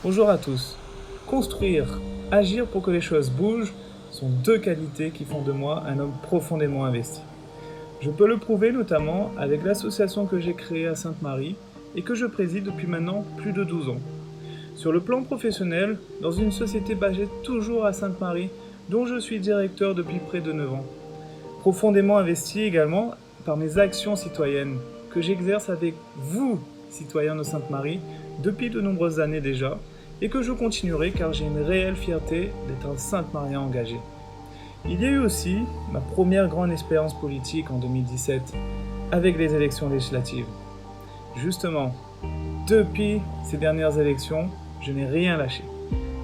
Bonjour à tous. Construire, agir pour que les choses bougent sont deux qualités qui font de moi un homme profondément investi. Je peux le prouver notamment avec l'association que j'ai créée à Sainte-Marie et que je préside depuis maintenant plus de 12 ans. Sur le plan professionnel, dans une société basée toujours à Sainte-Marie, dont je suis directeur depuis près de 9 ans. Profondément investi également par mes actions citoyennes que j'exerce avec vous, citoyens de Sainte-Marie, depuis de nombreuses années déjà, et que je continuerai car j'ai une réelle fierté d'être un Sainte-Marien engagé. Il y a eu aussi ma première grande expérience politique en 2017, avec les élections législatives. Justement, depuis ces dernières élections, je n'ai rien lâché.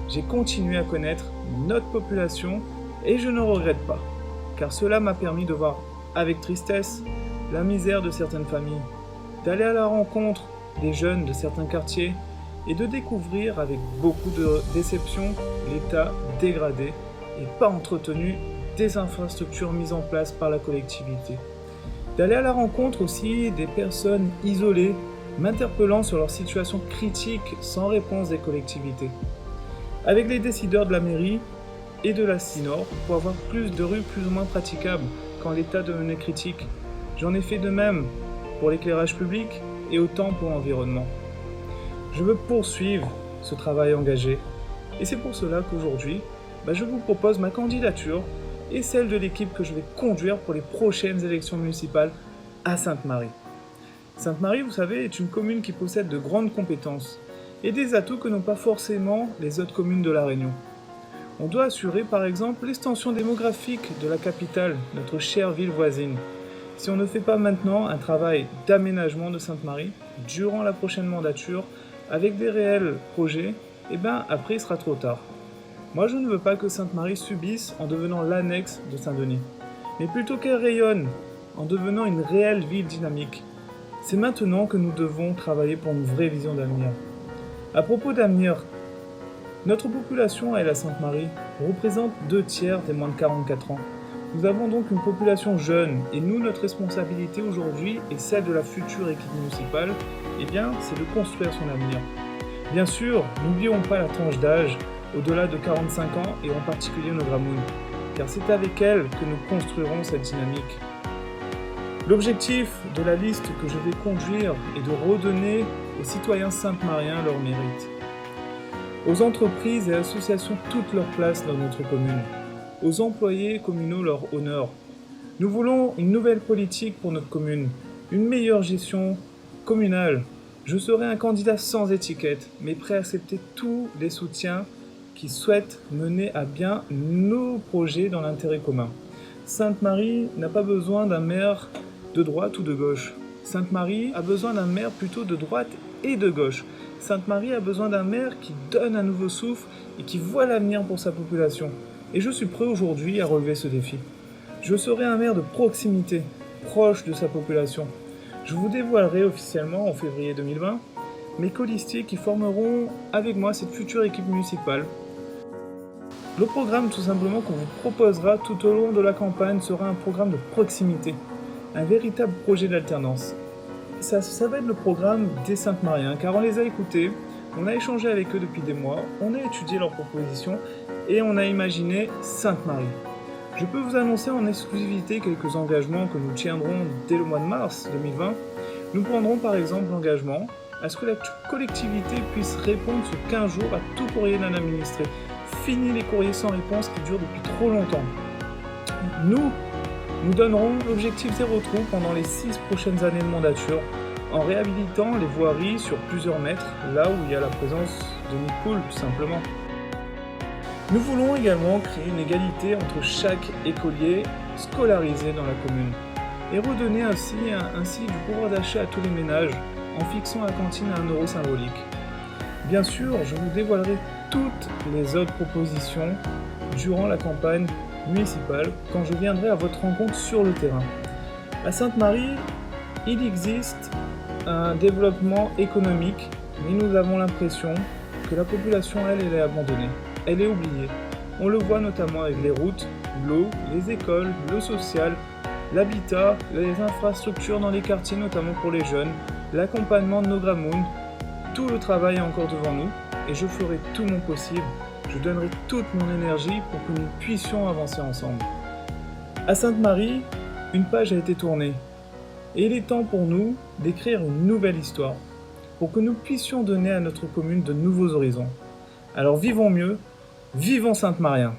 J'ai continué à connaître notre population et je ne regrette pas, car cela m'a permis de voir avec tristesse la misère de certaines familles, d'aller à la rencontre des jeunes de certains quartiers et de découvrir avec beaucoup de déception l'état dégradé et pas entretenu des infrastructures mises en place par la collectivité. D'aller à la rencontre aussi des personnes isolées, m'interpellant sur leur situation critique sans réponse des collectivités. Avec les décideurs de la mairie et de la CINOR pour avoir plus de rues plus ou moins praticables quand l'état devenait critique. J'en ai fait de même pour l'éclairage public et autant pour l'environnement. Je veux poursuivre ce travail engagé et c'est pour cela qu'aujourd'hui, je vous propose ma candidature et celle de l'équipe que je vais conduire pour les prochaines élections municipales à Sainte-Marie. Sainte-Marie, vous savez, est une commune qui possède de grandes compétences et des atouts que n'ont pas forcément les autres communes de La Réunion. On doit assurer par exemple l'extension démographique de la capitale, notre chère ville voisine. Si on ne fait pas maintenant un travail d'aménagement de Sainte-Marie, durant la prochaine mandature, avec des réels projets, après il sera trop tard. Moi je ne veux pas que Sainte-Marie subisse en devenant l'annexe de Saint-Denis, mais plutôt qu'elle rayonne en devenant une réelle ville dynamique. C'est maintenant que nous devons travailler pour une vraie vision d'avenir. À propos d'avenir, notre population à la Sainte-Marie représente 2/3 des moins de 44 ans. Nous avons donc une population jeune et nous, notre responsabilité aujourd'hui et celle de la future équipe municipale, c'est de construire son avenir. Bien sûr, n'oublions pas la tranche d'âge au-delà de 45 ans et en particulier nos Gramounes, car c'est avec elle que nous construirons cette dynamique. L'objectif de la liste que je vais conduire est de redonner aux citoyens sainte-mariens leur mérite. Aux entreprises et associations toute leur place dans notre commune. Aux employés communaux leur honneur. Nous voulons une nouvelle politique pour notre commune, une meilleure gestion communale. Je serai un candidat sans étiquette, mais prêt à accepter tous les soutiens qui souhaitent mener à bien nos projets dans l'intérêt commun. Sainte-Marie n'a pas besoin d'un maire de droite ou de gauche. Sainte-Marie a besoin d'un maire plutôt de droite et de gauche. Sainte-Marie a besoin d'un maire qui donne un nouveau souffle et qui voit l'avenir pour sa population. Et je suis prêt aujourd'hui à relever ce défi. Je serai un maire de proximité, proche de sa population. Je vous dévoilerai officiellement en février 2020 mes colistiers qui formeront avec moi cette future équipe municipale. Le programme tout simplement qu'on vous proposera tout au long de la campagne sera un programme de proximité, un véritable projet d'alternance. Ça va être le programme des Sainte-Mariens, car on les a écoutés, on a échangé avec eux depuis des mois, on a étudié leurs propositions et on a imaginé Sainte-Marie. Je peux vous annoncer en exclusivité quelques engagements que nous tiendrons dès le mois de mars 2020. Nous prendrons par exemple l'engagement à ce que la collectivité puisse répondre sous 15 jours à tout courrier d'un administré. Fini les courriers sans réponse qui durent depuis trop longtemps. Nous donnerons l'objectif zéro trou pendant les 6 prochaines années de mandature en réhabilitant les voiries sur plusieurs mètres, là où il y a la présence de nids de poules, tout simplement. Nous voulons également créer une égalité entre chaque écolier scolarisé dans la commune et redonner ainsi du pouvoir d'achat à tous les ménages en fixant la cantine à 1 € symbolique. Bien sûr, je vous dévoilerai toutes les autres propositions durant la campagne municipale quand je viendrai à votre rencontre sur le terrain. À Sainte-Marie, il existe un développement économique, mais nous avons l'impression que la population, elle est abandonnée, elle est oubliée. On le voit notamment avec les routes, l'eau, les écoles, le social, l'habitat, les infrastructures dans les quartiers, notamment pour les jeunes, l'accompagnement de nos Gramounes. tout le travail est encore devant nous et je ferai tout mon possible. Je donnerai toute mon énergie pour que nous puissions avancer ensemble. À Sainte-Marie, une page a été tournée. Et il est temps pour nous d'écrire une nouvelle histoire, pour que nous puissions donner à notre commune de nouveaux horizons. Alors vivons mieux, vivons Sainte-Marien!